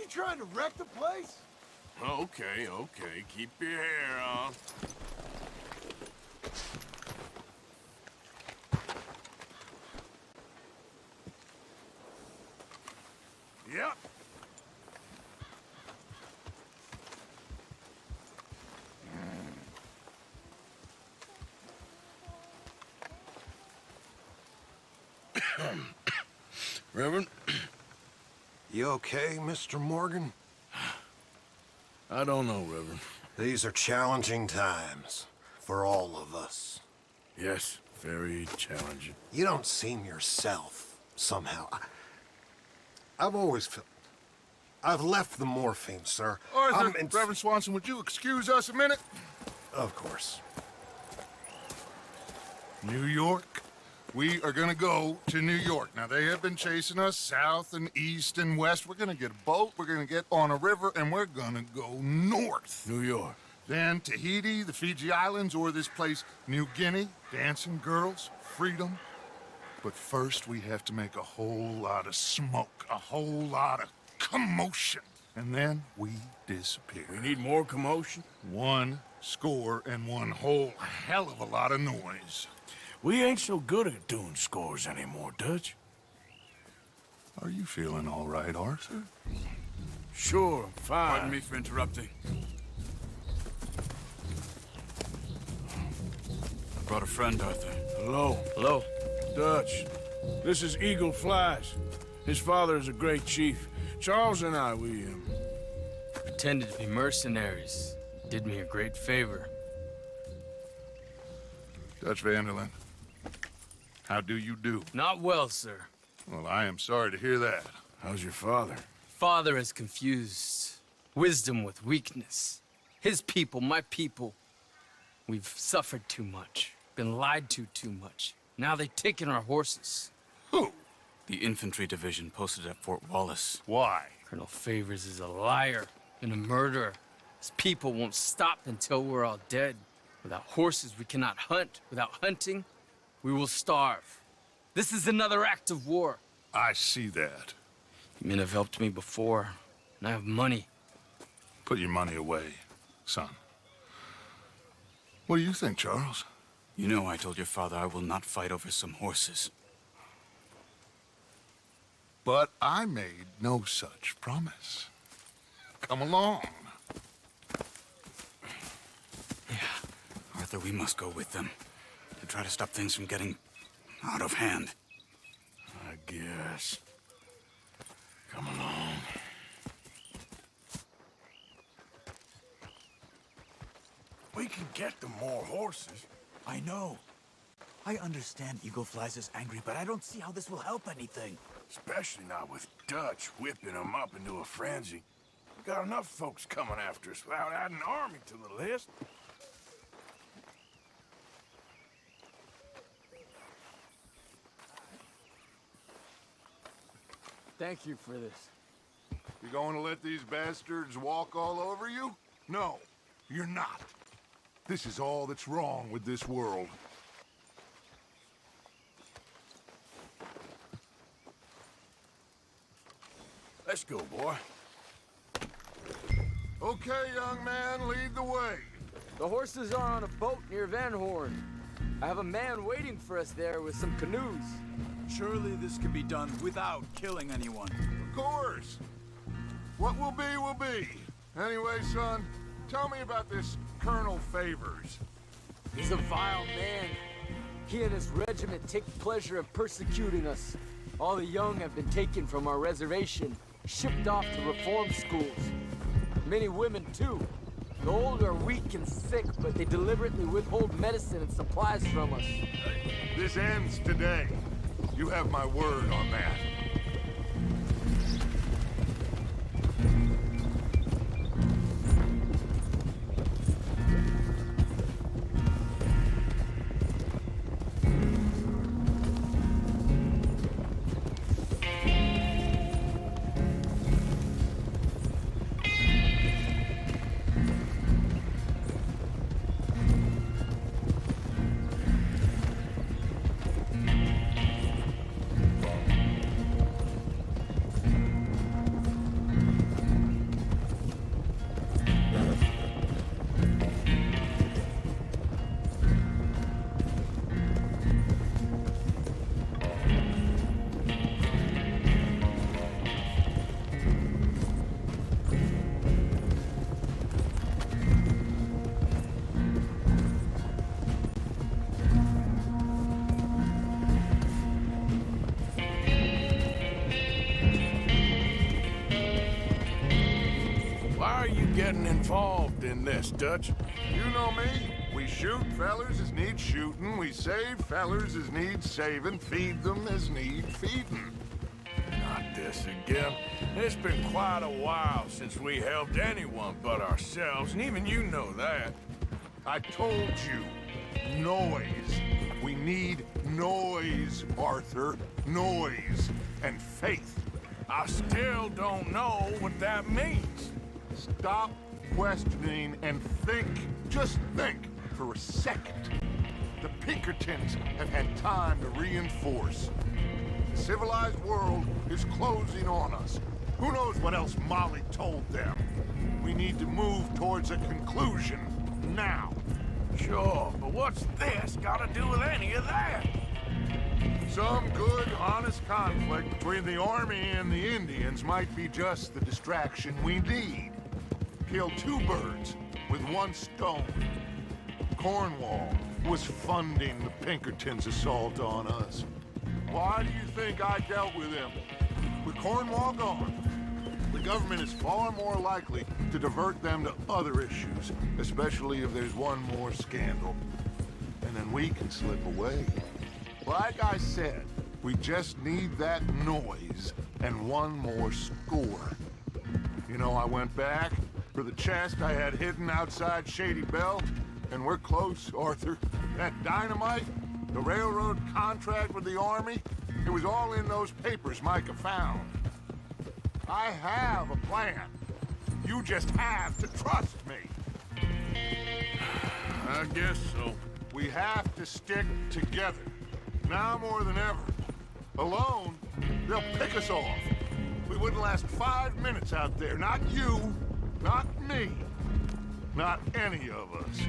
you trying to wreck the place? Okay, okay. Keep your hair on. Yep. Reverend? You okay, Mr. Morgan? I don't know, Reverend. These are challenging times for all of us. Yes, very challenging. You don't seem yourself, somehow. I've always felt... I've left the morphine, sir. Arthur, Reverend Swanson, would you excuse us a minute? Of course. New York? We are gonna go to New York. Now, they have been chasing us south and east and west. We're gonna get a boat, we're gonna get on a river, and we're gonna go north. New York. Then Tahiti, the Fiji Islands, or this place, New Guinea, dancing girls, freedom. But first, we have to make a whole lot of smoke, a whole lot of commotion. And then we disappear. We need more commotion? 1 score and 1 whole hell of a lot of noise. We ain't so good at doing scores anymore, Dutch. Are you feeling all right, Arthur? Sure, fine. Pardon me for interrupting. I brought a friend, Arthur. Hello. Hello. Dutch. This is Eagle Flies. His father is a great chief. Charles and I, we Pretended to be mercenaries. Did me a great favor. Dutch Vanderlyn, how do you do? Not well, sir. Well, I am sorry to hear that. How's your father? Father has confused wisdom with weakness. His people, my people. We've suffered too much. Been lied to too much. Now they've taken our horses. Who? The infantry division posted at Fort Wallace. Why? Colonel Favors is a liar and a murderer. His people won't stop until we're all dead. Without horses, we cannot hunt. Without hunting, we will starve. This is another act of war. I see that. You men have helped me before, and I have money. Put your money away, son. What do you think, Charles? You know I told your father I will not fight over some horses. But I made no such promise. Come along. Yeah, Arthur, we must go with them to try to stop things from getting out of hand. I guess. Come along. We can get them more horses. I know. I understand Eagle Flies is angry, but I don't see how this will help anything. Especially not with Dutch whipping them up into a frenzy. We got enough folks coming after us without adding an army to the list. Thank you for this. You going to let these bastards walk all over you? No, you're not. This is all that's wrong with this world. Let's go, boy. Okay, young man, lead the way. The horses are on a boat near Van Horn. I have a man waiting for us there with some canoes. Surely this can be done without killing anyone. Of course. What will be, will be. Anyway, son, tell me about this Colonel Favors. He's a vile man. He and his regiment take pleasure in persecuting us. All the young have been taken from our reservation, shipped off to reform schools. Many women, too. The old are weak and sick, but they deliberately withhold medicine and supplies from us. This ends today. You have my word on that. involved in this, Dutch. You know me. We shoot fellers as need shooting. We save fellers as need saving. Feed them as need feeding. Not this again. It's been quite a while since we helped anyone but ourselves, and even you know that. I told you. Noise. We need noise, Arthur. Noise and faith. I still don't know what that means. Stop questioning and think. Just think for a second. The Pinkertons have had time to reinforce. The civilized world is closing on us. Who knows what else Molly told them? We need to move towards a conclusion now. Sure, but what's this got to do with any of that? Some good, honest conflict between the army and the Indians might be just the distraction we need. Kill two birds with one stone. Cornwall was funding the Pinkertons' assault on us. Why do you think I dealt with him? With Cornwall gone, the government is far more likely to divert them to other issues, especially if there's one more scandal. And then we can slip away. Like I said, we just need that noise and one more score. You know, I went back for the chest I had hidden outside Shady Bell, and we're close, Arthur. That dynamite, the railroad contract with the army, it was all in those papers Micah found. I have a plan. You just have to trust me. I guess so. We have to stick together. Now more than ever. Alone, they'll pick us off. We wouldn't last 5 minutes out there. Not you, not me, not any of us.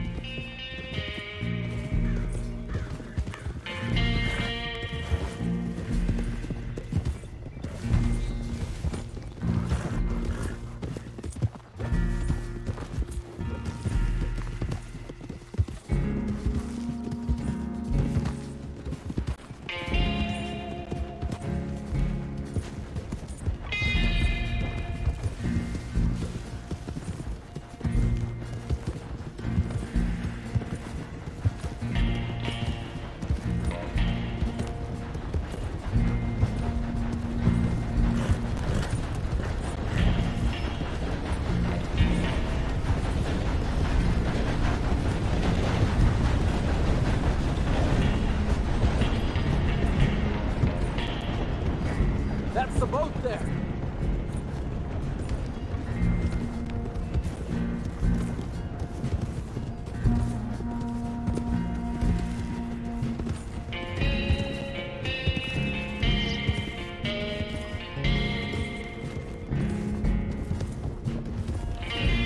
That's the boat there.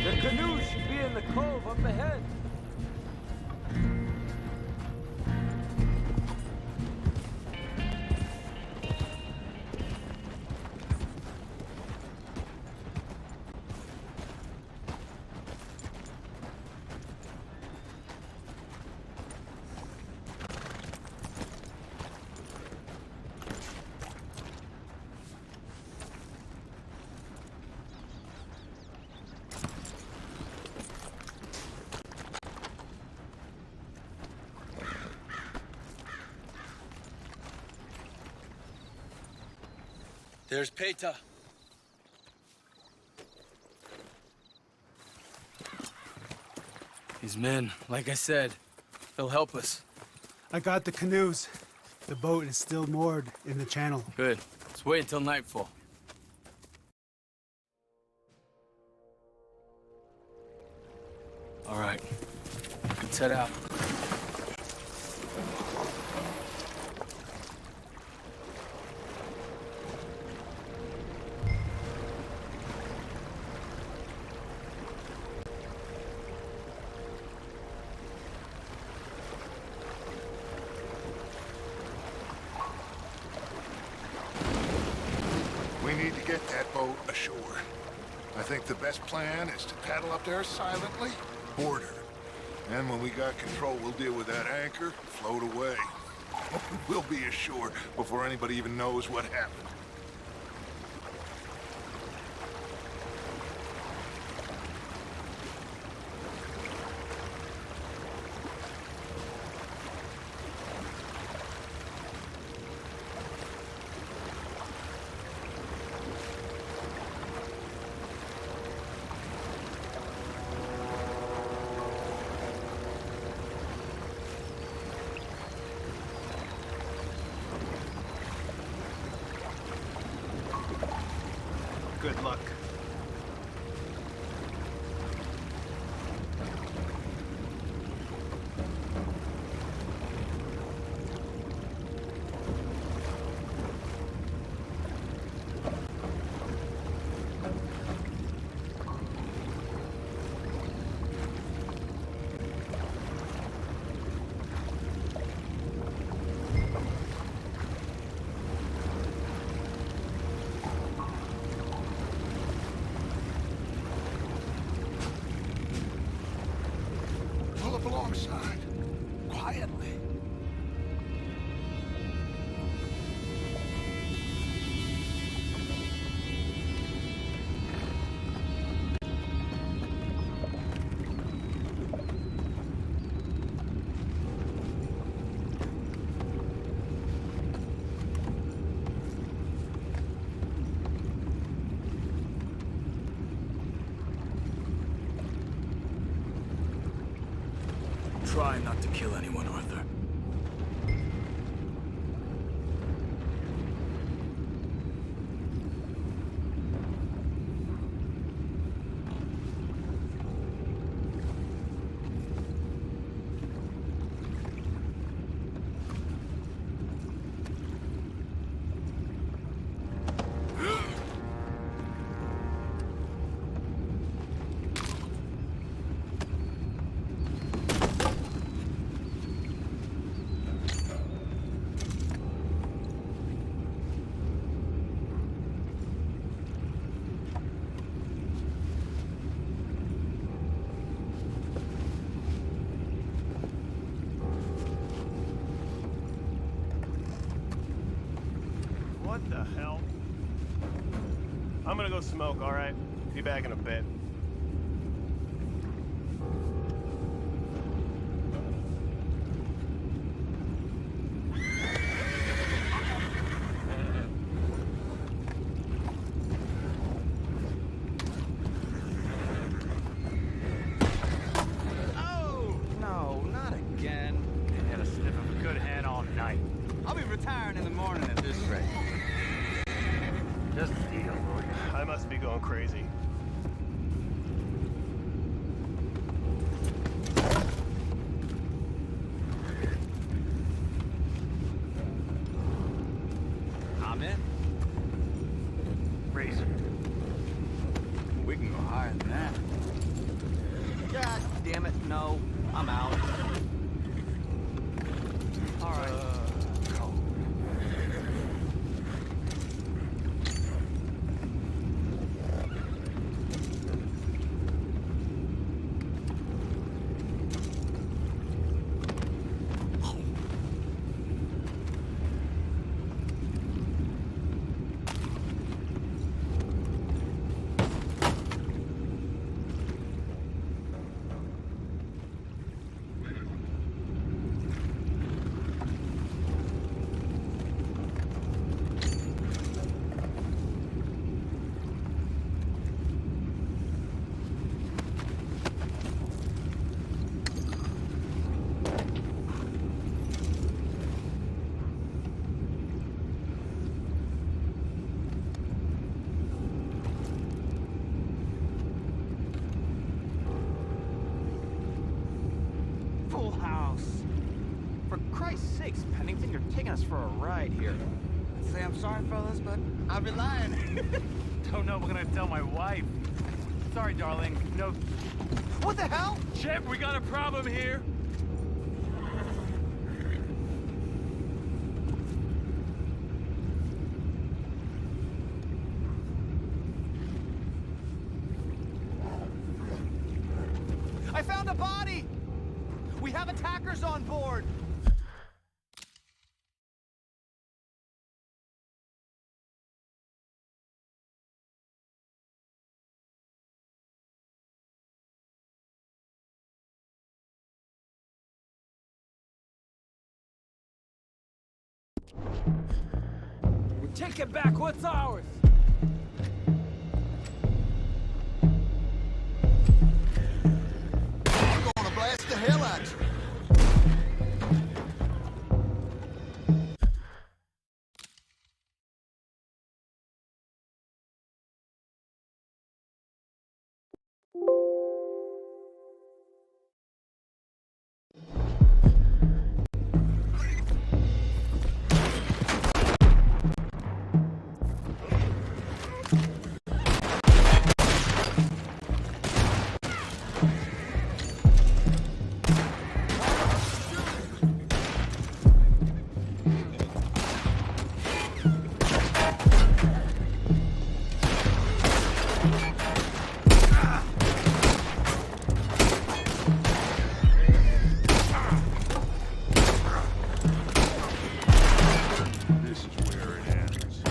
The canoe should be in the cove up ahead. There's Peta. These men, like I said, they'll help us. I got the canoes. The boat is still moored in the channel. Good. Let's wait until nightfall. All right. Let's head out. We need to get that boat ashore. I think the best plan is to paddle up there silently, board her. And when we got control, we'll deal with that anchor, float away. We'll be ashore before anybody even knows what happened. Good luck. Pull up alongside. Quietly. Try not to kill anyone, Arthur. What the hell? I'm gonna go smoke, all right? Be back in a bit. Oh, no, not again. I had a sniff of a good hand all night. I'll be retiring in the morning at this rate. Just a deal, Lord. I must be going crazy. I'm in. Razor. We can go higher than that. God damn it, no. I'm out. All right. Full house. For Christ's sakes, Pennington, you're taking us for a ride here. I'd say I'm sorry, fellas, but I'd be lying. Don't know what I'm gonna tell my wife. Sorry, darling. No. What the hell? Chip, we got a problem here. I found a body! We have attackers on board! Take it back. What's ours? I'm gonna blast the hell out of you. This is where it ends.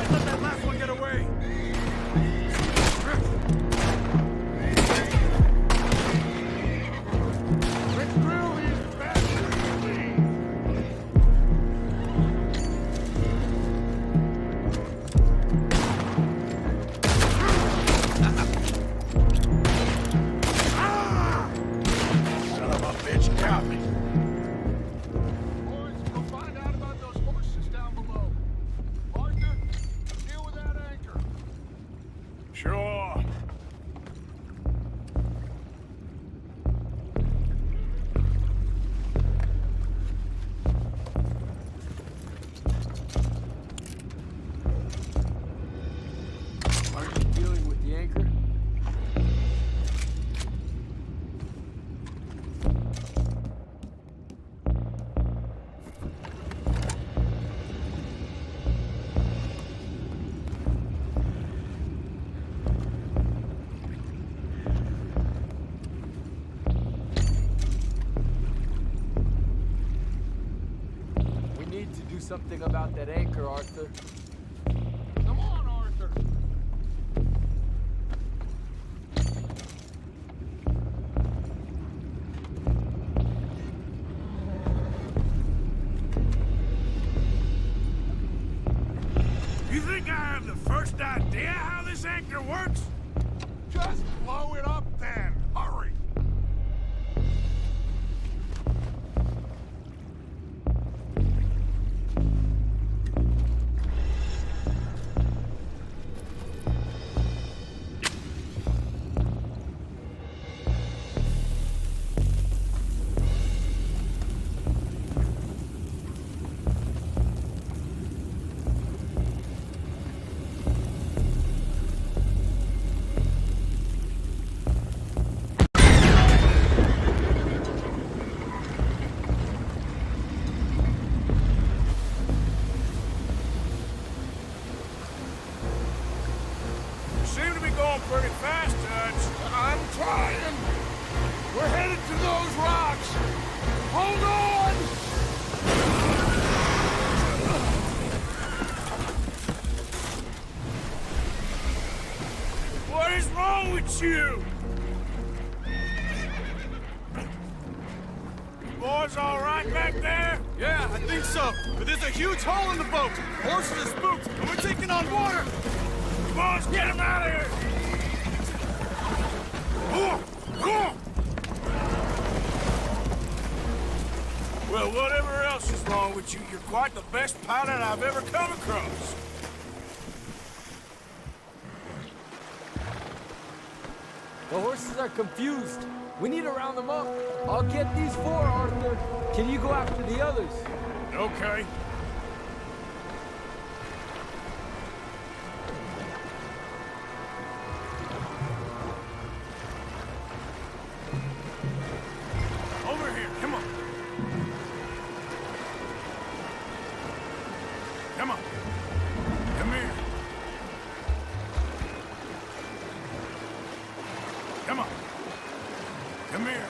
Let that last one get away! Let's drill these bastards clean! Son of a bitch got me! Boys, go find out about those horses down below. Arthur, deal with that anchor. Sure. Are you dealing with the anchor? We need to do something about that anchor, Arthur. Come on, Arthur. You think I have the first idea how this anchor works? Just blow it up then. Hurry. You seem to be going pretty fast, Dutch. I'm trying. We're headed to those rocks. Hold on! What is wrong with you? You boys all right back there? Yeah, I think so. But there's a huge hole in the boat. Horses are spooked, and we're taking on water. Boys, get him out of here! Well, whatever else is wrong with you, you're quite the best pilot I've ever come across. The horses are confused. We need to round them up. I'll get these four, Arthur. Can you go after the others? Okay. Over here, come on. Come on. Come here. Come on. Come here.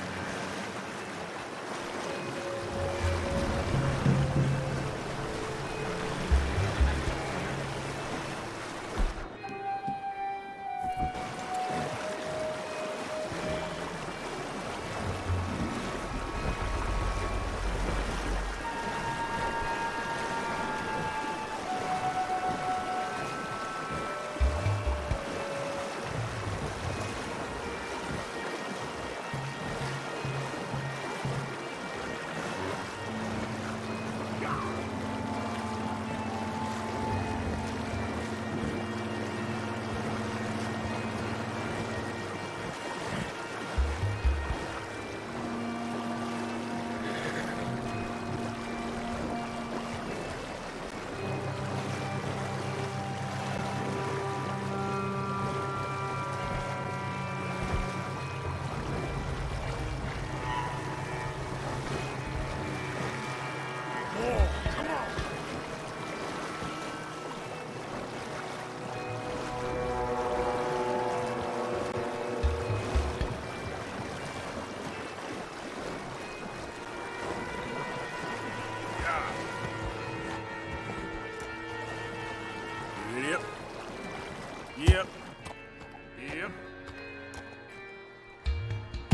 Yep.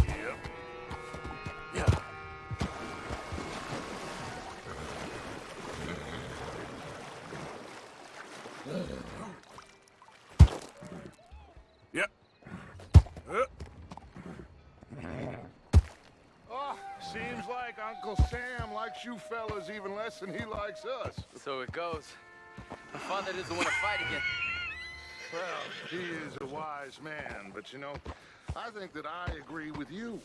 Yep. Yeah. Yep. Oh, seems like Uncle Sam likes you fellas even less than he likes us. So it goes. My father doesn't want to fight again. Well, he is a wise man, but you know, I think that I agree with you.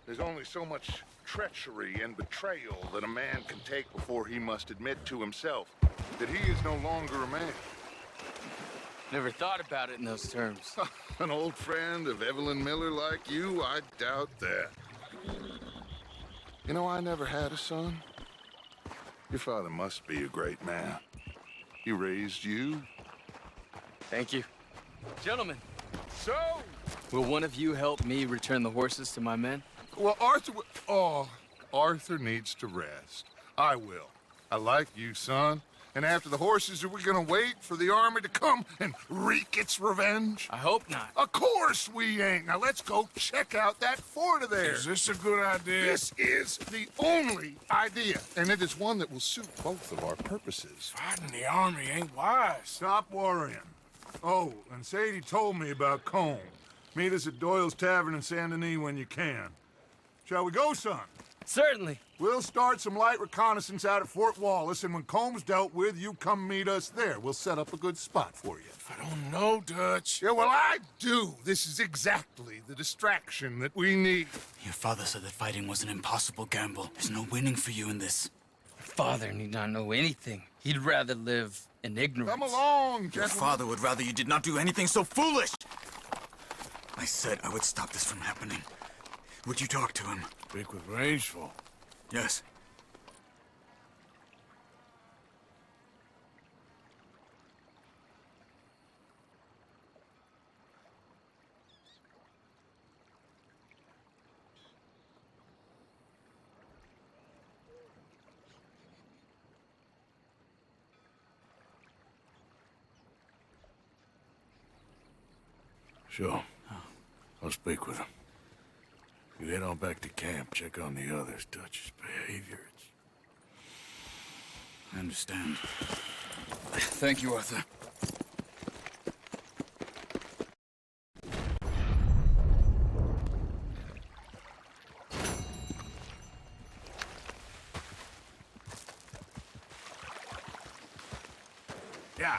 There's only so much treachery and betrayal that a man can take before he must admit to himself that he is no longer a man. Never thought about it in those terms. An old friend of Evelyn Miller like you, I doubt that. You know, I never had a son. Your father must be a great man. He raised you. Thank you. Gentlemen, So, will one of you help me return the horses to my men? well, Arthur needs to rest. I will. I like you, son. And after the horses, are we gonna wait for the army to come and wreak its revenge? I hope not. Of course we ain't. Now let's go check out that fort of theirs. Is this a good idea? This is the only idea, and it is one that will suit both of our purposes. Fighting the army ain't wise. Stop worrying. Oh, and Sadie told me about Combe. Meet us at Doyle's Tavern in Saint Denis when you can. Shall we go, son? Certainly. We'll start some light reconnaissance out at Fort Wallace, and when Comb's dealt with, you come meet us there. We'll set up a good spot for you. I don't know, Dutch. Yeah, well, I do. This is exactly the distraction that we need. Your father said that fighting was an impossible gamble. There's no winning for you in this. Father need not know anything. He'd rather live in ignorance. Come along, Your gentlemen. father would rather you did not do anything so foolish! I said I would stop this from happening. Would you talk to him? Speak with Rangeful. Yes. Sure. I'll speak with him. You head on back to camp, check on the others. Dutch's behavior, I understand. Thank you, Arthur. Yeah.